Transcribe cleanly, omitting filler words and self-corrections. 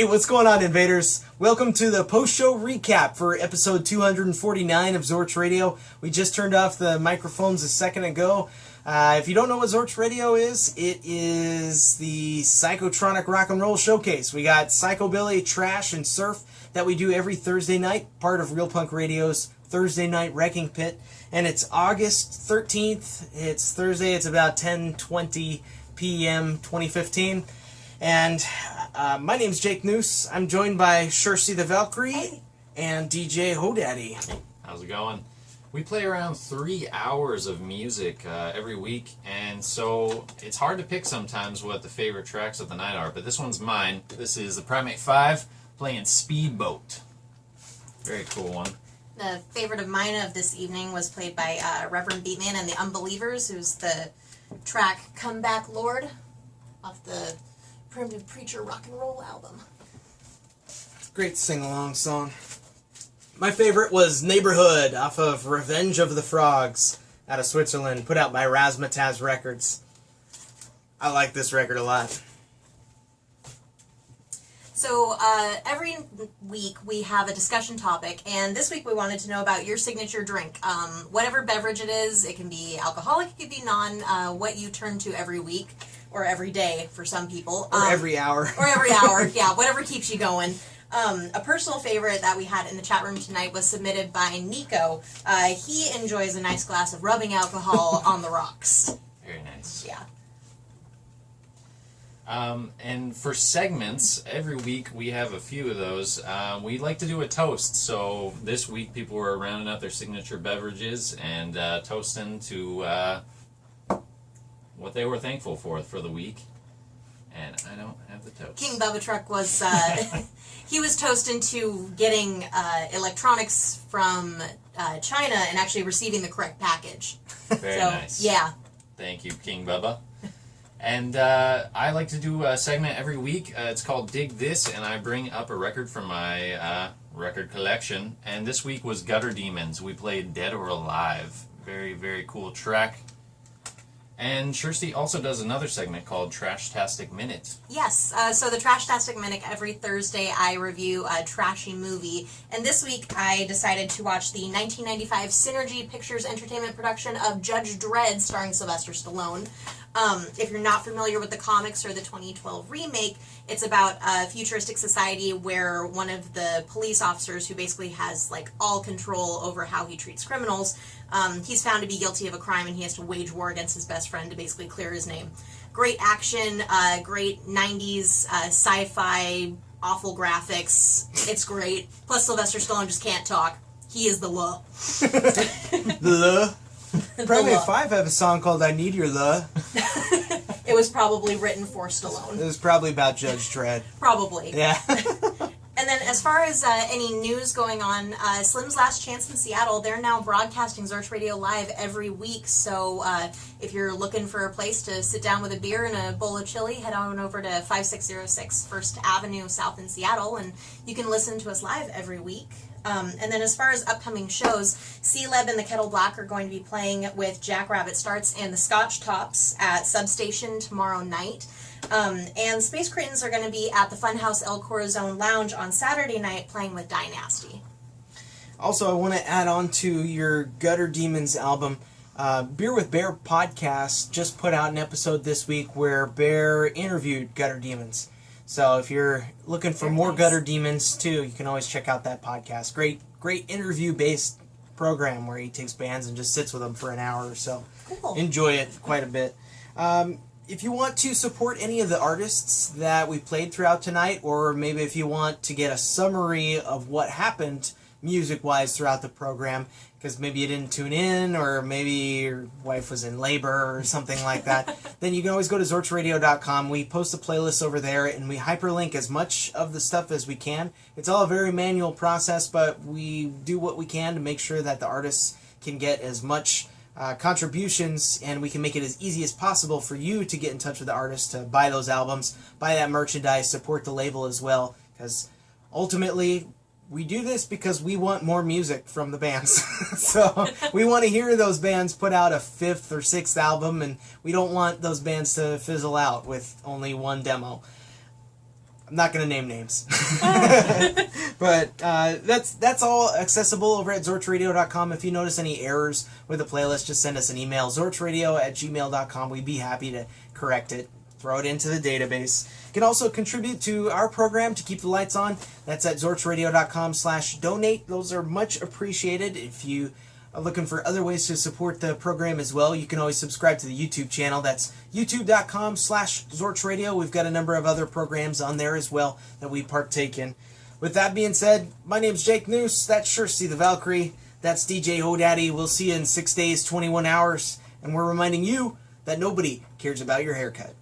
Hey, what's going on, invaders? Welcome to the post-show recap for episode 249 of Zorch Radio. We just turned off the microphones a second ago. If you don't know what Zorch Radio is, it is the psychotronic rock and roll showcase. We got psychobilly, trash, and surf that we do every Thursday night, part of Real Punk Radio's Thursday Night Wrecking Pit. And it's August 13th. It's Thursday. It's about 10:20 p.m. 2015. And my name's Jake Noose. I'm joined by Shirley the Valkyrie and DJ Hodaddy. How's it going? We play around 3 hours of music every week, and so it's hard to pick sometimes what the favorite tracks of the night are, but this one's mine. This is the Primate 5 playing Speedboat. Very cool one. The favorite of mine of this evening was played by Reverend Beatman and the Unbelievers, who's the track Come Back Lord off the Primitive Preacher rock and roll album. Great sing-along song. My favorite was Neighborhood off of Revenge of the Frogs out of Switzerland, put out by Razzmatazz Records. I like this record a lot. So every week we have a discussion topic, and this week we wanted to know about your signature drink. Whatever beverage it is, it can be alcoholic, it can be non, what you turn to every week. Or every day for some people. Or every hour. Or every hour, yeah, whatever keeps you going. A personal favorite that we had in the chat room tonight was submitted by Nico. He enjoys a nice glass of rubbing alcohol on the rocks. Very nice. Yeah. And for segments, every week we have a few of those. We like to do a toast. So this week people were rounding up their signature beverages and toasting to what they were thankful for the week. And I don't have the toast. King Bubba Truck was, he was toasting to getting electronics from China and actually receiving the correct package. Very nice. Yeah. Thank you, King Bubba. And I like to do a segment every week. It's called Dig This, and I bring up a record from my record collection. And this week was Gutter Demons. We played Dead or Alive. Very, very cool track. And Shirley also does another segment called Trash-tastic Minute. Yes, so the Trash-tastic Minute, every Thursday I review a trashy movie. And this week I decided to watch the 1995 Synergy Pictures Entertainment production of Judge Dredd starring Sylvester Stallone. If you're not familiar with the comics or the 2012 remake, it's about a futuristic society where one of the police officers who basically has like all control over how he treats criminals, he's found to be guilty of a crime and he has to wage war against his best friend to basically clear his name. Great action, great 90s sci-fi, awful graphics. It's great. Plus Sylvester Stallone just can't talk. He is the law. The Primate 5 have a song called I Need Your Love. It was probably written for Stallone. It was probably about Judge Dredd. Probably. Yeah. And then as far as any news going on, Slim's Last Chance in Seattle, they're now broadcasting Zorch Radio Live every week. So if you're looking for a place to sit down with a beer and a bowl of chili, head on over to 5606 First Avenue South in Seattle, and you can listen to us live every week. And then as far as upcoming shows, C-Leb and the Kettle Black are going to be playing with Jackrabbit Starts and the Scotch Tops at Substation tomorrow night. And Space Cretins are going to be at the Funhouse El Corazon Lounge on Saturday night playing with Dynasty. Also, I want to add on to your Gutter Demons album. Beer with Bear podcast just put out an episode this week where Bear interviewed Gutter Demons. So if you're looking for more Gutter Demons too, you can always check out that podcast. Great interview-based program where he takes bands and just sits with them for an hour or so. Cool. Enjoy it quite a bit. If you want to support any of the artists that we played throughout tonight, or maybe if you want to get a summary of what happened music-wise throughout the program, because maybe you didn't tune in, or maybe your wife was in labor or something like that, then you can always go to zorchradio.com. We post a playlist over there, and we hyperlink as much of the stuff as we can. It's all a very manual process, but we do what we can to make sure that the artists can get as much contributions, and we can make it as easy as possible for you to get in touch with the artists, to buy those albums, buy that merchandise, support the label as well, because ultimately we do this because we want more music from the bands. So we want to hear those bands put out a 5th or 6th album, and we don't want those bands to fizzle out with only one demo. I'm not going to name names. But that's all accessible over at zorchradio.com. If you notice any errors with the playlist, just send us an email, zorchradio@gmail.com. We'd be happy to correct it, throw it into the database. You can also contribute to our program to keep the lights on. That's at zorchradio.com/donate. Those are much appreciated. If you are looking for other ways to support the program as well, you can always subscribe to the YouTube channel. That's youtube.com/Zorch Radio. We've got a number of other programs on there as well that we partake in. With that being said, my name's Jake Noose. That's Sure See the Valkyrie. That's DJ Hodaddy. We'll see you in 6 days, 21 hours. And we're reminding you that nobody cares about your haircut.